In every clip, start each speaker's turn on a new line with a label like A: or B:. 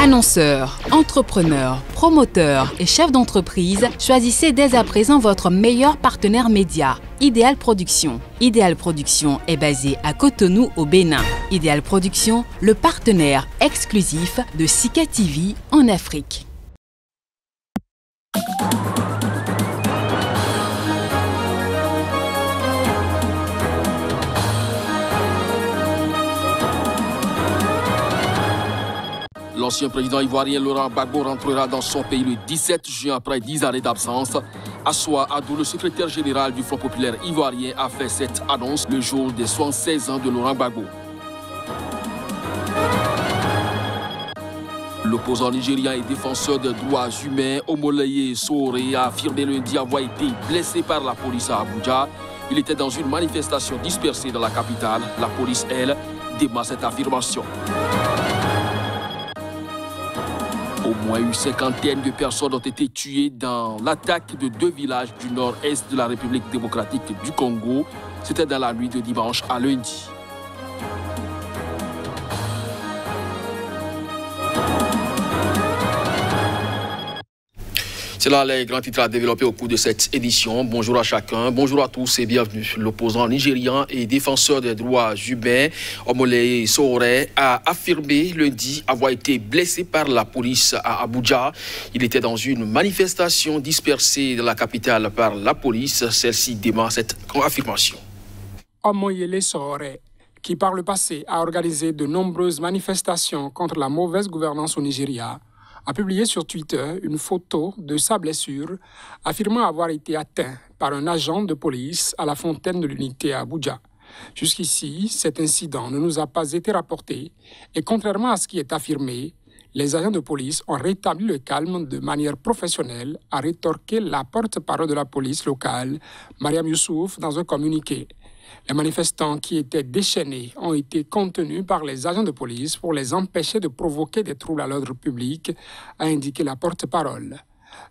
A: Annonceurs, entrepreneurs, promoteurs et chefs d'entreprise, choisissez dès à présent votre meilleur partenaire média, Idéal Production. Idéal Production est basé à Cotonou au Bénin. Idéal Production, le partenaire exclusif de Sika TV en Afrique.
B: L'ancien président ivoirien Laurent Gbagbo rentrera dans son pays le 17 juin après 10 années d'absence. Assoua Adou, le secrétaire général du Front populaire ivoirien, a fait cette annonce le jour des 76 ans de Laurent Gbagbo. L'opposant nigérien et défenseur des droits humains Omoleye Sowore a affirmé lundi avoir été blessé par la police à Abuja. Il était dans une manifestation dispersée dans la capitale. La police, elle, dément cette affirmation. Au moins une cinquantaine de personnes ont été tuées dans l'attaque de 2 villages du nord-est de la République démocratique du Congo. C'était dans la nuit de dimanche à lundi. C'est là les grands titres à développer au cours de cette édition. Bonjour à chacun, bonjour à tous et bienvenue. L'opposant nigérian et défenseur des droits humains, Omoleye Sowore, a affirmé lundi avoir été blessé par la police à Abuja. Il était dans une manifestation dispersée dans la capitale par la police. Celle-ci dément cette affirmation.
C: Omoleye Sowore, qui par le passé a organisé de nombreuses manifestations contre la mauvaise gouvernance au Nigeria, a publié sur Twitter une photo de sa blessure, affirmant avoir été atteint par un agent de police à la fontaine de l'unité à Abuja. Jusqu'ici, cet incident ne nous a pas été rapporté et contrairement à ce qui est affirmé, les agents de police ont rétabli le calme de manière professionnelle, a rétorqué la porte-parole de la police locale, Mariam Youssouf, dans un communiqué. Les manifestants qui étaient déchaînés ont été contenus par les agents de police pour les empêcher de provoquer des troubles à l'ordre public, a indiqué la porte-parole.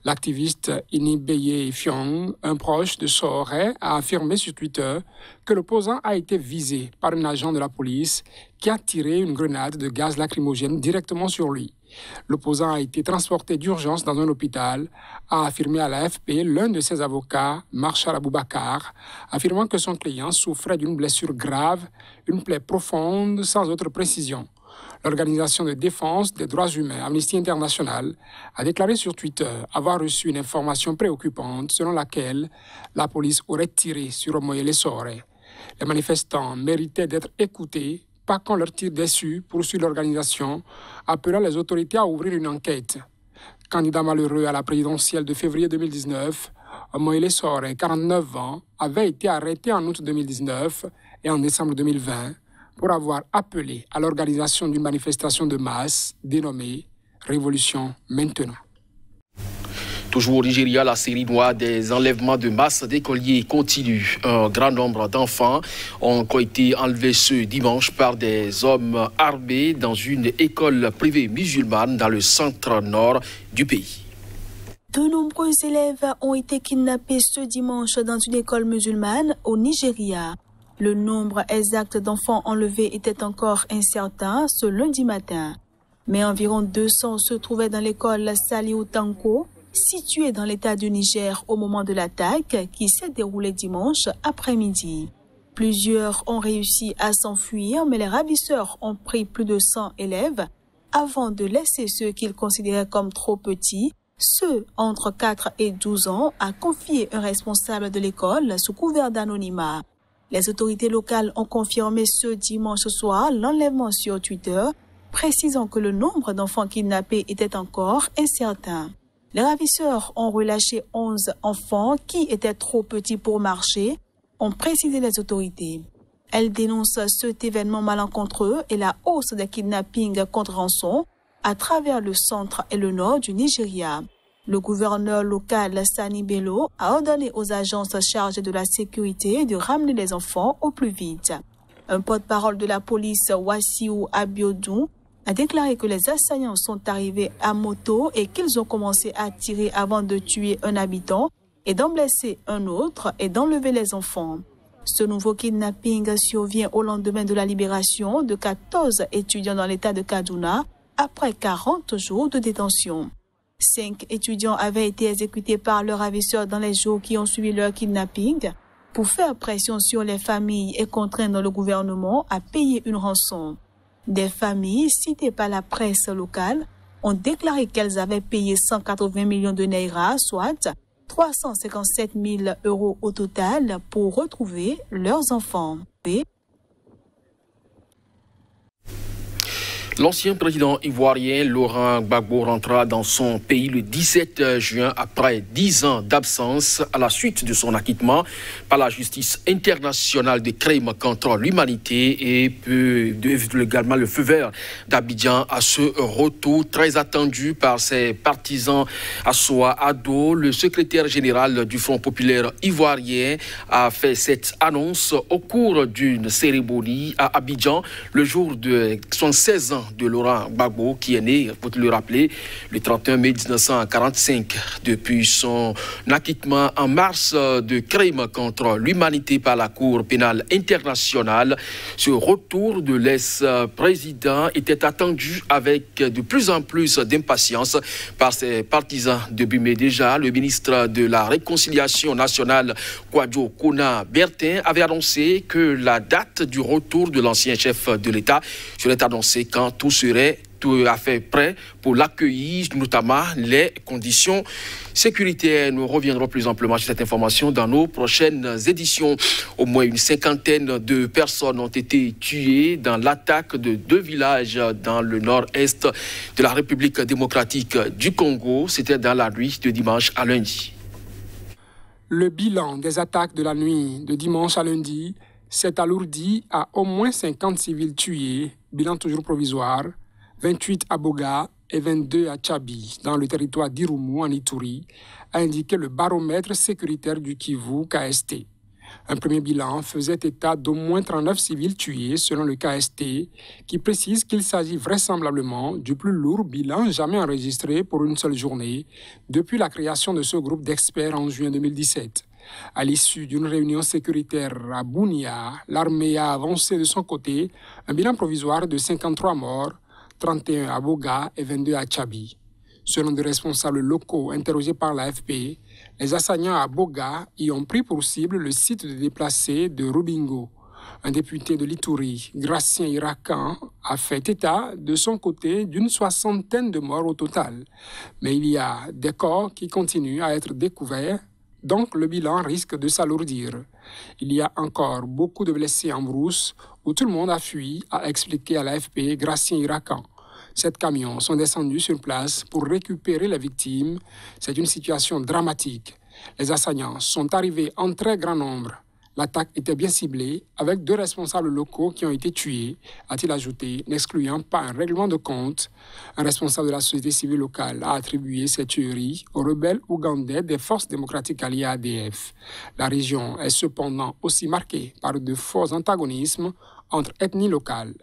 C: L'activiste Inibeye Fiong, un proche de Sowore, a affirmé sur Twitter que l'opposant a été visé par un agent de la police qui a tiré une grenade de gaz lacrymogène directement sur lui. L'opposant a été transporté d'urgence dans un hôpital, a affirmé à l'AFP l'un de ses avocats, Marshal Aboubakar, affirmant que son client souffrait d'une blessure grave, une plaie profonde sans autre précision. L'organisation de défense des droits humains Amnesty International a déclaré sur Twitter avoir reçu une information préoccupante selon laquelle la police aurait tiré sur Omoleye Sowore. Les manifestants méritaient d'être écoutés, pas qu'on leur tire dessus, poursuit l'organisation, appelant les autorités à ouvrir une enquête. Candidat malheureux à la présidentielle de février 2019, Omoleye Sowore, 49 ans, avait été arrêté en août 2019 et en décembre 2020 pour avoir appelé à l'organisation d'une manifestation de masse dénommée Révolution Maintenant.
B: Toujours au Nigeria, la série noire des enlèvements de masse d'écoliers continue. Un grand nombre d'enfants ont encore été enlevés ce dimanche par des hommes armés dans une école privée musulmane dans le centre-nord du pays.
D: De nombreux élèves ont été kidnappés ce dimanche dans une école musulmane au Nigeria. Le nombre exact d'enfants enlevés était encore incertain ce lundi matin. Mais environ 200 se trouvaient dans l'école Saliou Tanko, située dans l'état du Niger au moment de l'attaque qui s'est déroulée dimanche après-midi. Plusieurs ont réussi à s'enfuir, mais les ravisseurs ont pris plus de 100 élèves avant de laisser ceux qu'ils considéraient comme trop petits, ceux entre 4 et 12 ans, a confié un responsable de l'école sous couvert d'anonymat. Les autorités locales ont confirmé ce dimanche soir l'enlèvement sur Twitter, précisant que le nombre d'enfants kidnappés était encore incertain. Les ravisseurs ont relâché 11 enfants qui étaient trop petits pour marcher, ont précisé les autorités. Elles dénoncent cet événement malencontreux et la hausse des kidnappings contre rançon à travers le centre et le nord du Nigeria. Le gouverneur local Sani Bello a ordonné aux agences chargées de la sécurité de ramener les enfants au plus vite. Un porte-parole de la police, Wassiou Abiodun, a déclaré que les assaillants sont arrivés à moto et qu'ils ont commencé à tirer avant de tuer un habitant et d'en blesser un autre et d'enlever les enfants. Ce nouveau kidnapping survient au lendemain de la libération de 14 étudiants dans l'état de Kaduna après 40 jours de détention. 5 étudiants avaient été exécutés par leurs ravisseurs dans les jours qui ont suivi leur kidnapping pour faire pression sur les familles et contraindre le gouvernement à payer une rançon. Des familles citées par la presse locale ont déclaré qu'elles avaient payé 180 millions de naira, soit 357 000 € au total, pour retrouver leurs enfants.
B: L'ancien président ivoirien Laurent Gbagbo rentra dans son pays le 17 juin après 10 ans d'absence à la suite de son acquittement par la justice internationale des crimes contre l'humanité et peut également le feu vert d'Abidjan à ce retour très attendu par ses partisans. Assoa Ado, le secrétaire général du Front populaire ivoirien, a fait cette annonce au cours d'une cérémonie à Abidjan le jour de son 16 ans de Laurent Gbagbo, qui est né, pour le rappeler, le 31 mai 1945. Depuis son acquittement en mars de crimes contre l'humanité par la Cour pénale internationale, ce retour de l'ex-président était attendu avec de plus en plus d'impatience par ses partisans. Depuis mai déjà, le ministre de la Réconciliation nationale, Kwadwo Kona Bertin, avait annoncé que la date du retour de l'ancien chef de l'État serait annoncée quand tout serait tout à fait prêt pour l'accueillir, notamment les conditions sécuritaires. Nous reviendrons plus amplement sur cette information dans nos prochaines éditions. Au moins une cinquantaine de personnes ont été tuées dans l'attaque de 2 villages dans le nord-est de la République démocratique du Congo. C'était dans la nuit de dimanche à lundi.
C: Le bilan des attaques de la nuit de dimanche à lundi s'est alourdi à au moins 50 civils tués, bilan toujours provisoire, 28 à Boga et 22 à Tchabi, dans le territoire d'Irumu en Ituri, a indiqué le baromètre sécuritaire du Kivu KST. Un premier bilan faisait état d'au moins 39 civils tués selon le KST, qui précise qu'il s'agit vraisemblablement du plus lourd bilan jamais enregistré pour une seule journée depuis la création de ce groupe d'experts en juin 2017. À l'issue d'une réunion sécuritaire à Bunia, l'armée a avancé de son côté un bilan provisoire de 53 morts, 31 à Boga et 22 à Tchabi. Selon des responsables locaux interrogés par l'AFP, les assaillants à Boga y ont pris pour cible le site de déplacés de Rubingo. Un député de l'Ituri, Gracien Irakan, a fait état de son côté d'une 60aine de morts au total. Mais il y a des corps qui continuent à être découverts, donc le bilan risque de s'alourdir. Il y a encore beaucoup de blessés en brousse où tout le monde a fui, a expliqué à l'AFP Gracien Irakan. 7 camions sont descendus sur place pour récupérer les victimes. C'est une situation dramatique. Les assaillants sont arrivés en très grand nombre. L'attaque était bien ciblée, avec 2 responsables locaux qui ont été tués, a-t-il ajouté, n'excluant pas un règlement de compte. Un responsable de la société civile locale a attribué ces tueries aux rebelles ougandais des forces démocratiques alliées ADF. La région est cependant aussi marquée par de forts antagonismes entre ethnies locales.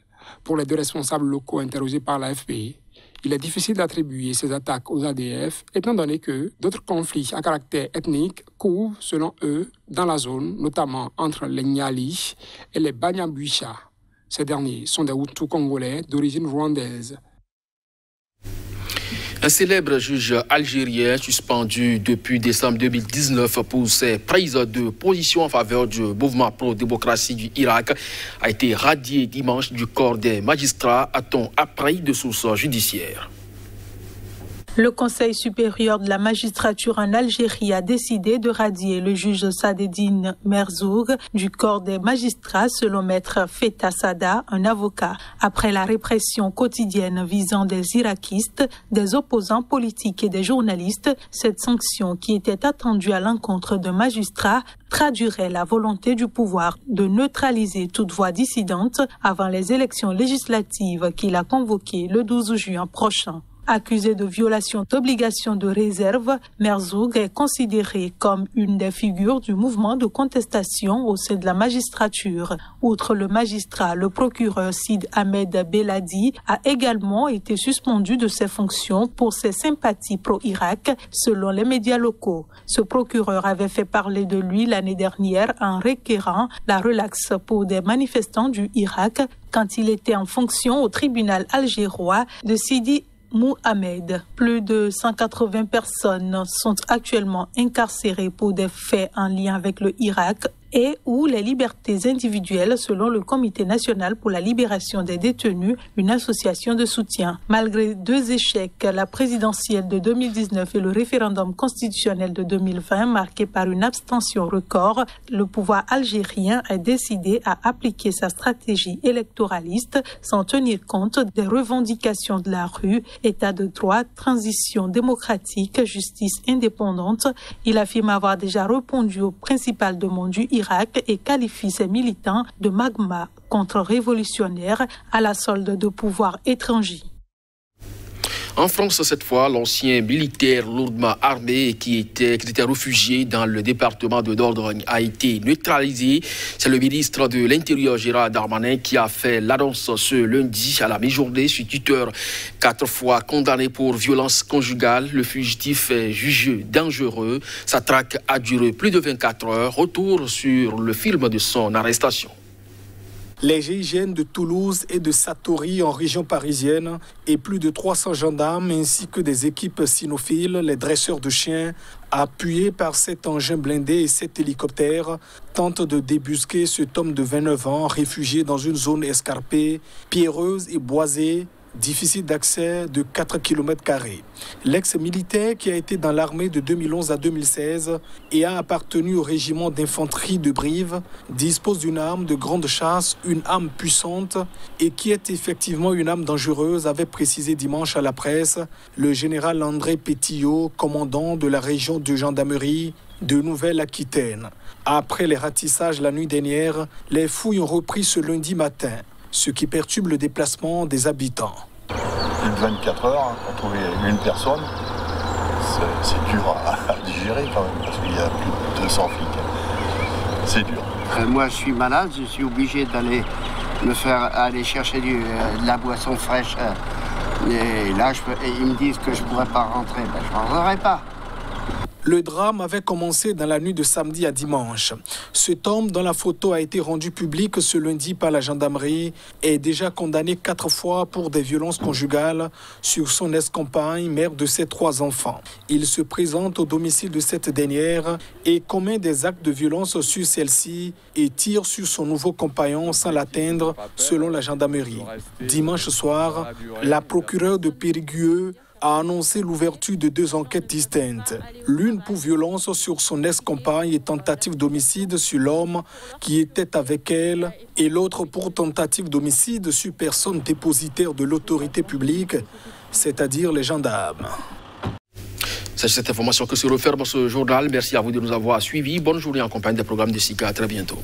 C: Pour les 2 responsables locaux interrogés par l'AFP, il est difficile d'attribuer ces attaques aux ADF, étant donné que d'autres conflits à caractère ethnique courent, selon eux, dans la zone, notamment entre les Nyali et les Banyabwisha. Ces derniers sont des Hutus congolais d'origine rwandaise.
B: Un célèbre juge algérien suspendu depuis décembre 2019 pour ses prises de position en faveur du mouvement pro-démocratie du Irak a été radié dimanche du corps des magistrats, a-t-on appris de sources judiciaires.
D: Le Conseil supérieur de la magistrature en Algérie a décidé de radier le juge Sadeddine Merzoug du corps des magistrats selon maître Feta Sada, un avocat, après la répression quotidienne visant des irakistes, des opposants politiques et des journalistes. Cette sanction qui était attendue à l'encontre d'un magistrat traduirait la volonté du pouvoir de neutraliser toute voix dissidente avant les élections législatives qu'il a convoquées le 12 juin prochain.
E: Accusé de violation d'obligation de réserve, Merzoug est considéré comme une des figures du mouvement de contestation au sein de la magistrature. Outre le magistrat, le procureur Sid Ahmed Beladi a également été suspendu de ses fonctions pour ses sympathies pro-Irak, selon les médias locaux. Ce procureur avait fait parler de lui l'année dernière en requérant la relaxe pour des manifestants du Irak quand il était en fonction au tribunal algérois de Sidi Mohamed. Plus de 180 personnes sont actuellement incarcérées pour des faits en lien avec le Irak et ou les libertés individuelles selon le Comité national pour la libération des détenus, une association de soutien. Malgré 2 échecs, la présidentielle de 2019 et le référendum constitutionnel de 2020 marqué par une abstention record, le pouvoir algérien a décidé à appliquer sa stratégie électoraliste sans tenir compte des revendications de la rue, état de droit, transition démocratique, justice indépendante. Il affirme avoir déjà répondu aux principales demandes du Irak et qualifie ses militants de magma contre-révolutionnaire à la solde de pouvoirs étrangers.
B: En France, cette fois, l'ancien militaire lourdement armé qui était réfugié dans le département de Dordogne a été neutralisé. C'est le ministre de l'Intérieur, Gérald Darmanin, qui a fait l'annonce ce lundi à la mi-journée sur Twitter. 4 fois condamné pour violence conjugale, le fugitif est jugé dangereux. Sa traque a duré plus de 24 heures. Retour sur le film de son arrestation.
C: Les GIGN de Toulouse et de Satory en région parisienne et plus de 300 gendarmes ainsi que des équipes cynophiles, les dresseurs de chiens, appuyés par 7 engins blindés et 7 hélicoptères, tentent de débusquer cet homme de 29 ans réfugié dans une zone escarpée, pierreuse et boisée, difficile d'accès de 4 km². L'ex-militaire qui a été dans l'armée de 2011 à 2016 et a appartenu au régiment d'infanterie de Brive dispose d'une arme de grande chasse, une arme puissante et qui est effectivement une arme dangereuse, avait précisé dimanche à la presse le général André Pétillot, commandant de la région de gendarmerie de Nouvelle-Aquitaine. Après les ratissages la nuit dernière, les fouilles ont repris ce lundi matin, ce qui perturbe le déplacement des habitants.
F: Plus de 24 heures pour trouver une personne, c'est dur à digérer quand même, parce qu'il y a plus de 200 flics. C'est dur.
G: Moi je suis malade, je suis obligé d'aller aller chercher de la boisson fraîche. Et là, ils me disent que je ne pourrais pas rentrer, je ne rentrerai pas.
C: Le drame avait commencé dans la nuit de samedi à dimanche. Cet homme, dont la photo a été rendue publique ce lundi par la gendarmerie, est déjà condamné 4 fois pour des violences conjugales sur son ex-compagne, mère de ses 3 enfants. Il se présente au domicile de cette dernière et commet des actes de violence sur celle-ci et tire sur son nouveau compagnon sans l'atteindre, selon la gendarmerie. Dimanche soir, la procureure de Périgueux a annoncé l'ouverture de 2 enquêtes distinctes. L'une pour violence sur son ex-compagne et tentative d'homicide sur l'homme qui était avec elle, et l'autre pour tentative d'homicide sur personne dépositaire de l'autorité publique, c'est-à-dire les gendarmes.
B: C'est cette information que se referme ce journal. Merci à vous de nous avoir suivis. Bonne journée en compagnie des programmes de SICA. À très bientôt.